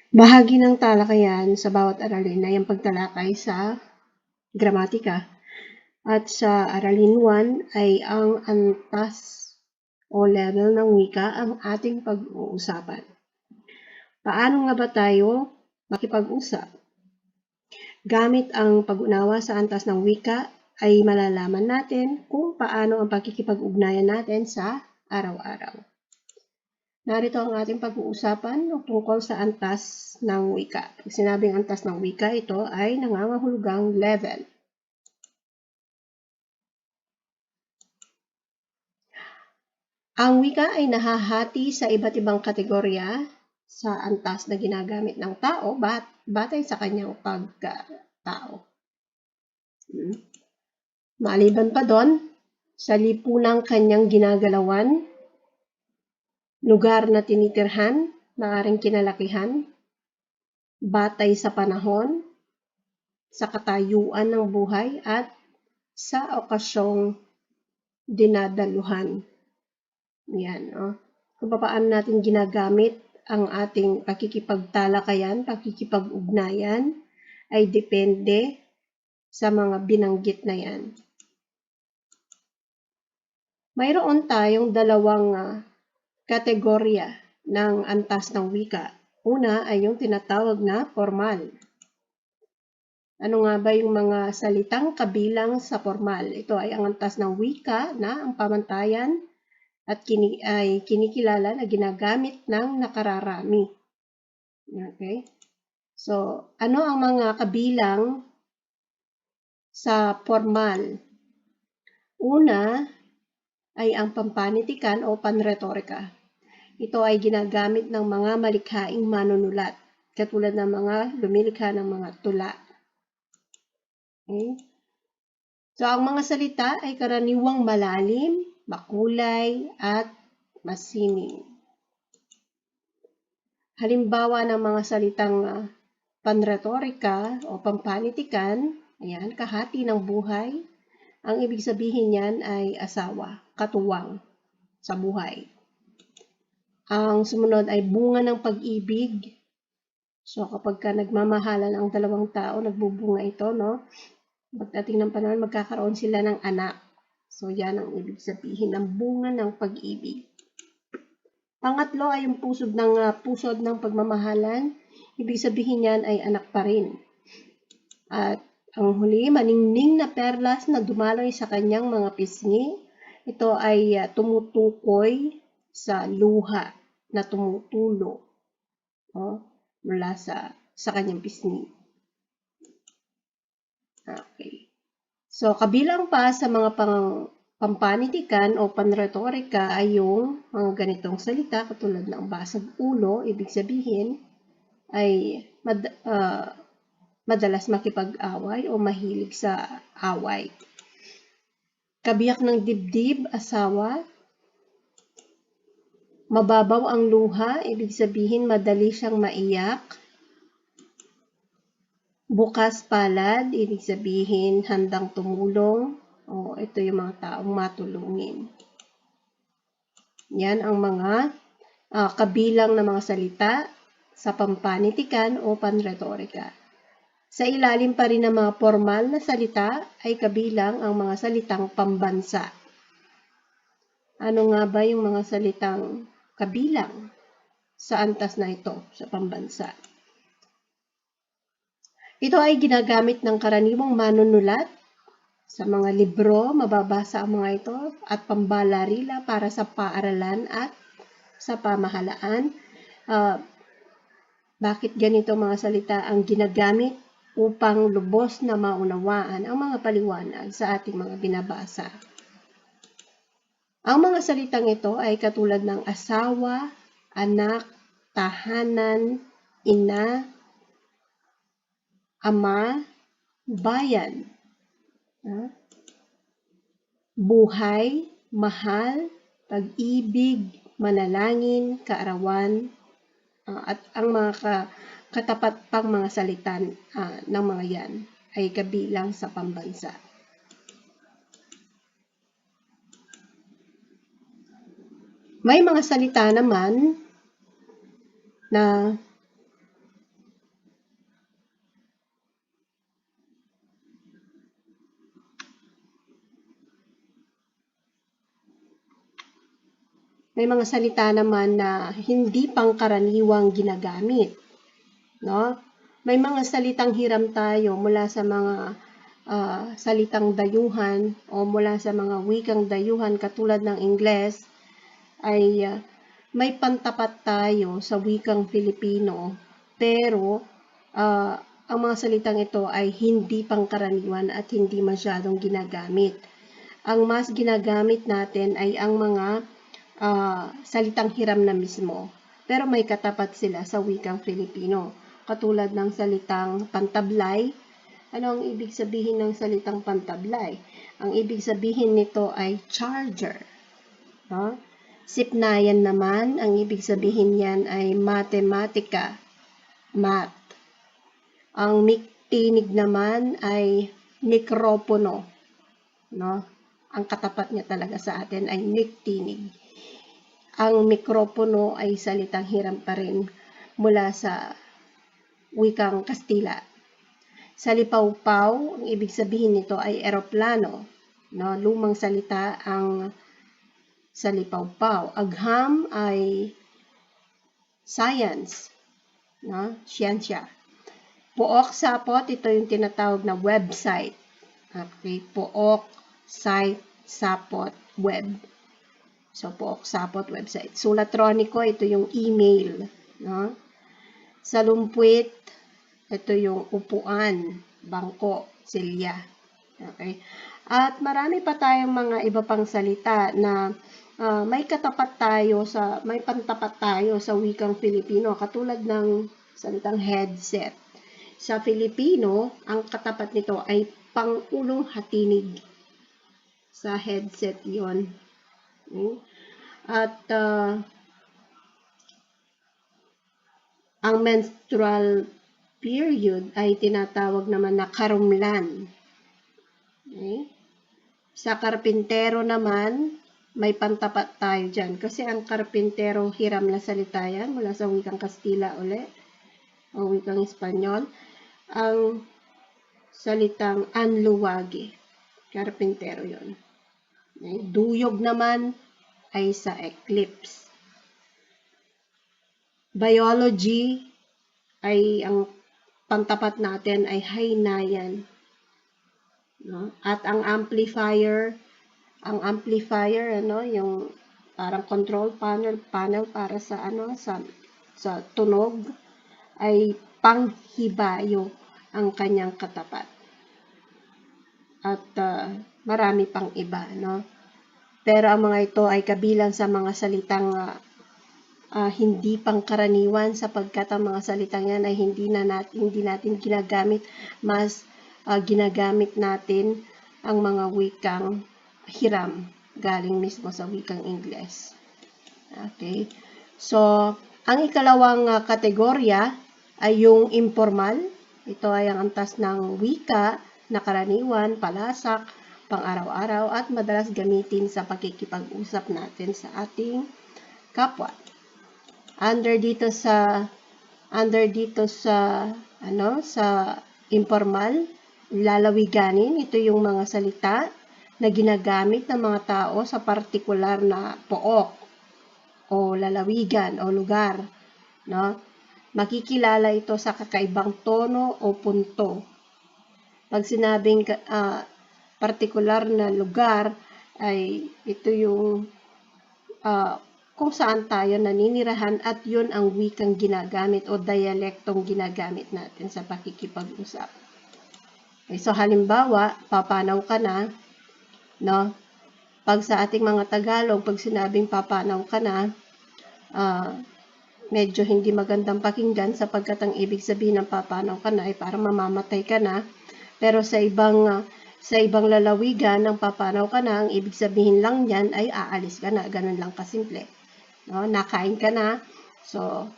Bahagi ng talakayan sa bawat aralin ay ang pagtalakay sa gramatika. At sa aralin 1 ay ang antas o level ng wika ang ating pag-uusapan. Paano nga ba tayo makipag-usap? Gamit ang pag-unawa sa antas ng wika ay malalaman natin kung paano ang pakikipag-ugnayan natin sa araw-araw. Narito ang ating pag-uusapan tungkol sa antas ng wika. Pag sinabing antas ng wika, ito ay nangangahulugang level. Ang wika ay nahahati sa iba't ibang kategorya sa antas na ginagamit ng tao batay sa kanyang pagkatao. Maliban pa doon, sa lipunang kanyang ginagalawan, lugar na tinitirhan, maaaring kinalakihan, batay sa panahon, sa katayuan ng buhay, at sa okasyong dinadaluhan. Yan, kung paano natin ginagamit ang ating pakikipagtalakayan, pakikipag-ugnayan, ay depende sa mga binanggit na yan. Mayroon tayong dalawang kategorya ng antas ng wika. Una ay yung tinatawag na formal. Ano nga ba yung mga salitang kabilang sa formal? Ito ay ang antas ng wika na ang pamantayan at ay kinikilala na ginagamit ng nakararami. Okay? So, ano ang mga kabilang sa formal? Una ay ang pampanitikan o panretorika. Ito ay ginagamit ng mga malikhaing manunulat, katulad ng mga lumilikha ng mga tula. Okay? So, ang mga salita ay karaniwang malalim, makulay, at masining. Halimbawa ng mga salitang panretorika o pampanitikan, ayan, kahati ng buhay. Ang ibig sabihin niyan ay asawa, katuwang sa buhay. Ang sumunod ay bunga ng pag-ibig. So, kapag ka nagmamahalan ang dalawang tao, nagbubunga ito, no? Pagdating ng panahon, magkakaroon sila ng anak. So, yan ang ibig sabihin ng bunga ng pag-ibig. Pangatlo ay yung pusod ng pagmamahalan. Ibig sabihin yan ay anak pa rin. At ang huli, maningning na perlas na dumaloy sa kanyang mga pisngi. Ito ay tumutukoy sa luha na tumutulo mula sa kanyang pisngi. Okay. So, kabilang pa sa mga pampanitikan o panretorika ay yung mga ganitong salita katulad ng basag ulo, ibig sabihin ay madalas makipag-away o mahilig sa away. Kabiyak ng dibdib, asawa. Mababaw ang luha, ibig sabihin madali siyang maiyak. Bukas palad, ibig sabihin handang tumulong. Ito yung mga taong matulungin. Yan ang mga kabilang na mga salita sa pampanitikan o panretorika. Sa ilalim pa rin ng mga formal na salita ay kabilang ang mga salitang pambansa. Ano nga ba yung mga salitang kabilang sa antas na ito sa pambansa? Ito ay ginagamit ng karaniwang manunulat sa mga libro, mababasa ang mga ito, at pambalarila para sa paaralan at sa pamahalaan. Bakit ganito mga salita ang ginagamit? Upang lubos na maunawaan ang mga paliwanag sa ating mga binabasa. Ang mga salitang ito ay katulad ng asawa, anak, tahanan, ina, ama, bayan, buhay, mahal, pag-ibig, manalangin, kaarawan, at ang mga katapat pang mga salita ng mga yan ay kabilang sa pambansa. May mga salita naman na may mga salita naman na hindi pangkaraniwang ginagamit, no? May mga salitang hiram tayo mula sa mga salitang dayuhan o mula sa mga wikang dayuhan katulad ng Ingles, ay may pantapat tayo sa wikang Filipino, pero ang mga salitang ito ay hindi pangkaraniwan at hindi masyadong ginagamit. Ang mas ginagamit natin ay ang mga salitang hiram na mismo, pero may katapat sila sa wikang Filipino, katulad ng salitang pantablay. Ano ang ibig sabihin ng salitang pantablay? Ang ibig sabihin nito ay charger. No? Sipnayan naman, ang ibig sabihin yan ay matematika, math. Ang miktinig naman ay mikropono. No? Ang katapat niya talaga sa atin ay miktinig. Ang mikropono ay salitang hiram pa rin mula sa wikang Kastila. Salipawpaw, ang ibig sabihin nito ay eroplano. No? Lumang salita ang salipawpaw. Agham ay science, no? Siyensya. Pook, sapot, ito yung tinatawag na website. Okay, pook, site, sapot, web. So, pook, sapot, website. Sulatroniko, ito yung email, no? Salumpwit, ito yung upuan, bangko, silya. Okay? At marami pa tayong mga iba pang salita na may katapat tayo may pantapat tayo sa wikang Filipino, katulad ng salitang headset. Sa Filipino, ang katapat nito ay pang-ulong hatinig. Sa headset yon. Okay? At ang menstrual period ay tinatawag naman na karumlan. Okay? Sa karpintero naman, may pantapat tayo dyan. Kasi ang karpintero, hiram na salita yan mula sa wikang Kastila ulit, o wikang Espanyol. Ang salitang anluwagi, karpintero yon. Okay? Duyog naman ay sa eclipse. Biology ay ang pantapat natin ay haynayan. No? At ang amplifier, ano, yung parang control panel para sa sa tunog, ay panghibayo ang kanyang katapat. At marami pang iba, no? Pero ang mga ito ay kabilang sa mga salitang hindi pangkaraniwan, sapagkat ang mga salitang yan ay hindi natin ginagamit. Mas ginagamit natin ang mga wikang hiram galing mismo sa wikang Ingles. Okay? So, ang ikalawang kategorya ay yung informal. Ito ay ang antas ng wika na karaniwan, palasak, pang-araw-araw at madalas gamitin sa pakikipag-usap natin sa ating kapwa. Under dito sa informal, lalawiganin, ito yung mga salita na ginagamit ng mga tao sa partikular na pook o lalawigan o lugar, no? Makikilala ito sa kakaibang tono o punto. Pag sinabing partikular na lugar, ay ito yung kung saan tayo naninirahan, at yun ang wikang ginagamit o dialektong ginagamit natin sa pakikipag-usap. Okay, so halimbawa, papanaw ka na, no? Pag sa ating mga Tagalog, pag sinabing papanaw ka na, medyo hindi magandang pakinggan, sapagkat ang ibig sabihin ng papanaw ka na ay parang mamamatay ka na. Pero sa ibang lalawigan ng papanaw ka na, ang ibig sabihin lang yan ay aalis ka na. Ganun lang kasimple. No? Nakain ka na. So,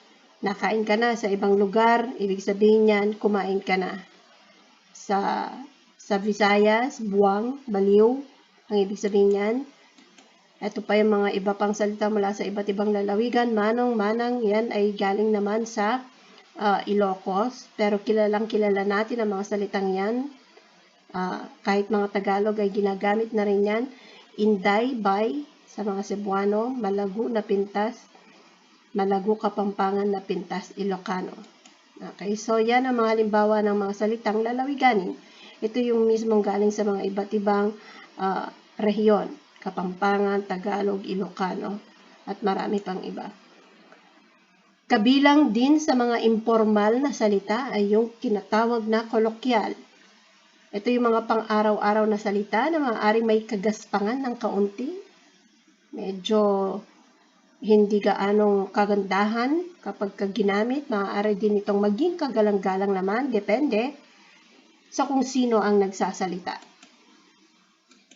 nakain ka na sa ibang lugar, ibig sabihin yan, kumain ka na. Sa Visayas, buwang, baliw, ang ibig sabihin yan. Ito pa yung mga iba pang salita mula sa iba't ibang lalawigan. Manong, manang, yan ay galing naman sa Ilocos. Pero kilala natin ang mga salitang yan. Kahit mga Tagalog ay ginagamit na rin yan. Inday, bay, sa mga Cebuano, Malago na pintas, Malago Kapampangan na pintas, Ilocano. Okay, so yan ang mga halimbawa ng mga salitang lalawiganin. Ito yung mismong galing sa mga iba't ibang rehiyon, Kapampangan, Tagalog, Ilocano, at marami pang iba. Kabilang din sa mga informal na salita ay yung tinatawag na kolokyal. Ito yung mga pang-araw-araw na salita na maaaring may kagaspangan ng kaunti. Medyo hindi gaanong kagandahan kapag ginamit. Maaari din itong maging kagalang-galang naman, depende sa kung sino ang nagsasalita.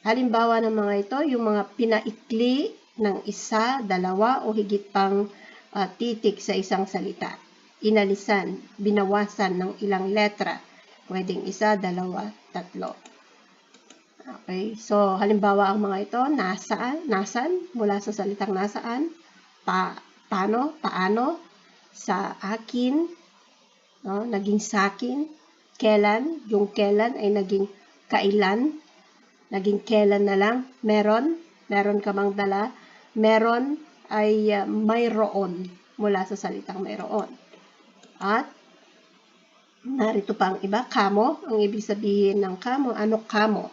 Halimbawa ng mga ito, yung mga pinaikli ng isa, dalawa o higit pang titik sa isang salita. Inalisan, binawasan ng ilang letra. Pwedeng isa, dalawa, tatlo. Okay, so halimbawa ang mga ito, nasaan, nasan, mula sa salitang nasaan, paano, sa akin, no, naging sakin, kailan, yung kailan ay naging kailan, naging kailan na lang, meron ka mang dala, meron ay mayroon, mula sa salitang mayroon. At narito pa ang iba, kamo, ang ibig sabihin ng kamo, ano kamo,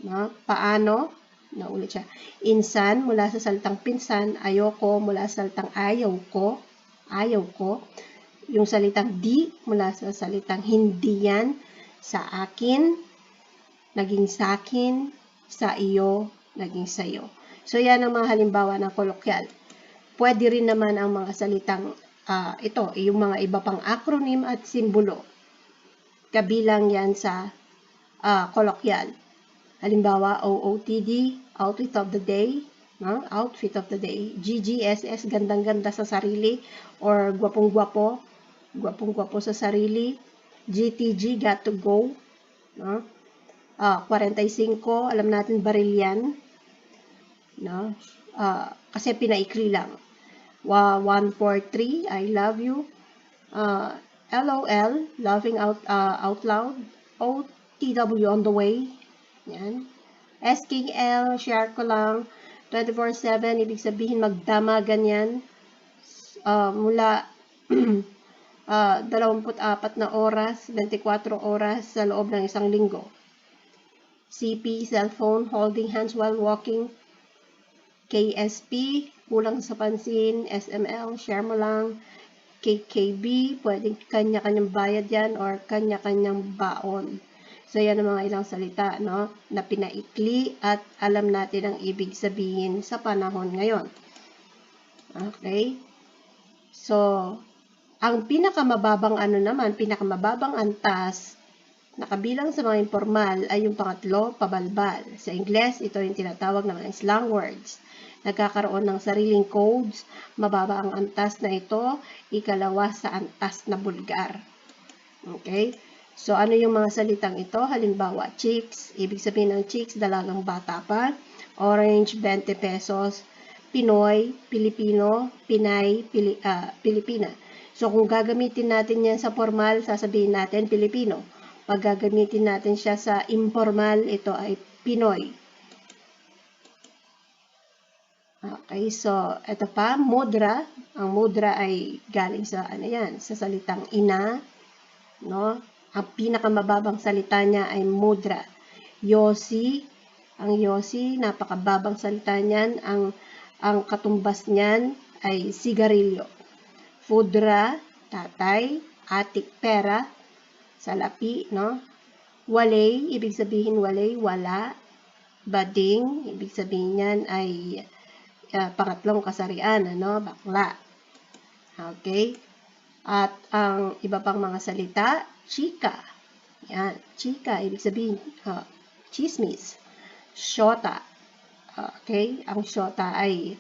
no? Paano, naulit siya. Insan, mula sa salitang pinsan. Ayoko, mula sa salitang ayaw ko. Yung salitang di, mula sa salitang hindi yan. Sa akin, naging sakin. Sa iyo, naging sayo. So, yan ang mga halimbawa ng kolokyal. Pwede rin naman ang mga salitang ito, yung mga iba pang acronym at simbolo. Kabilang yan sa kolokyal. Halimbawa, OOTD, outfit of the day, no? Outfit of the day. GGSS, gandang-ganda sa sarili, or gwapong-gwapo, gwapong-gwapo sa sarili. GTG, got to go, no? 45, alam natin baril yan, no? Kasi pinaikli lang. 143, I love you. LOL, laughing out loud. OTW, on the way. Yan. SKL, share ko lang. 24/7, ibig sabihin magdama, ganyan. Mula 24 na oras, 24 oras sa loob ng isang linggo. CP, cellphone, holding hands while walking. KSP, kulang sa pansin. SML, share mo lang. KKB, pwedeng kanya-kanyang bayad yan or kanya-kanyang baon. So, yan ang mga ilang salita, no, na pinaikli at alam natin ang ibig sabihin sa panahon ngayon. Okay? So, ang pinakamababang pinakamababang antas na kabilang sa mga informal ay yung pangatlo, pabalbal. Sa Ingles, ito yung tinatawag na mga slang words. Nagkakaroon ng sariling codes, mababa ang antas na ito, ikalawa sa antas na bulgar. Okay? So, ano yung mga salitang ito? Halimbawa, chicks. Ibig sabihin ng chicks, dalagang bata pa. Orange, 20 pesos. Pinoy, Pilipino. Pinay, Pilipina. So, kung gagamitin natin yan sa formal, sasabihin natin Pilipino. Pag gagamitin natin siya sa informal, ito ay Pinoy. Okay, so, ito pa, mudra. Ang mudra ay galing sa, sa salitang ina, no? Ang pinakamababang salita niya ay mudra. Yosi, ang yosi, napakababang salita niyan. Ang katumbas niyan ay sigarilyo. Fudra, tatay. Atik, pera. Salapi, no? Walay, ibig sabihin walay, wala. Bading, ibig sabihin niyan ay pangatlong kasarian, ano? Bakla. Okay? At ang iba pang mga salita, chika. Yan, chika, ibig sabihin, chismis. Shota. Okay, ang shota ay,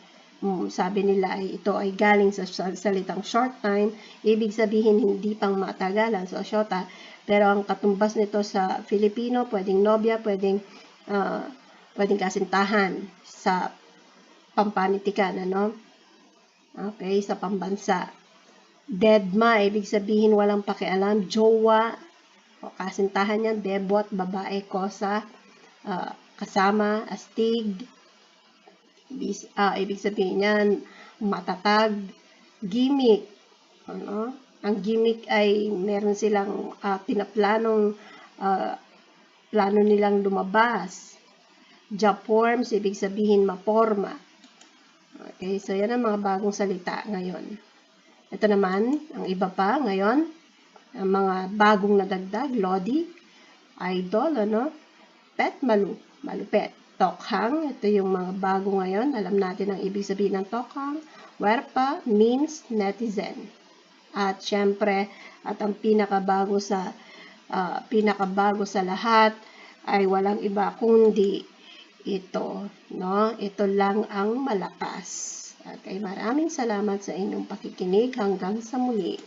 sabi nila ay ito ay galing sa salitang short time, ibig sabihin hindi pang matagalan, so shota. Pero ang katumbas nito sa Filipino, pwedeng nobya, pwedeng kasintahan sa pampanitikan, ano? Okay, sa pambansa. Deadma, ibig sabihin walang pakialam. Jowa, o kasintahan yan. Debot, babae, kosa, kasama, astig. Ibig sabihin yan, matatag, gimmick. Ano? Ang gimmick ay meron silang pinaplanong plano nilang lumabas. Job forms, ibig sabihin maporma. Okay, so yan ang mga bagong salita ngayon. Ito naman, ang iba pa ngayon, ang mga bagong nadagdag, lodi, idol, pet, malupet. Tokhang, ito yung mga bago ngayon. Alam natin ang ibig sabihin ng tokhang. Werpa means netizen. At syempre, at ang pinakabago sa lahat ay walang iba kundi ito, Ito lang ang malakas. Okay, maraming salamat sa inyong pakikinig. Hanggang sa muli.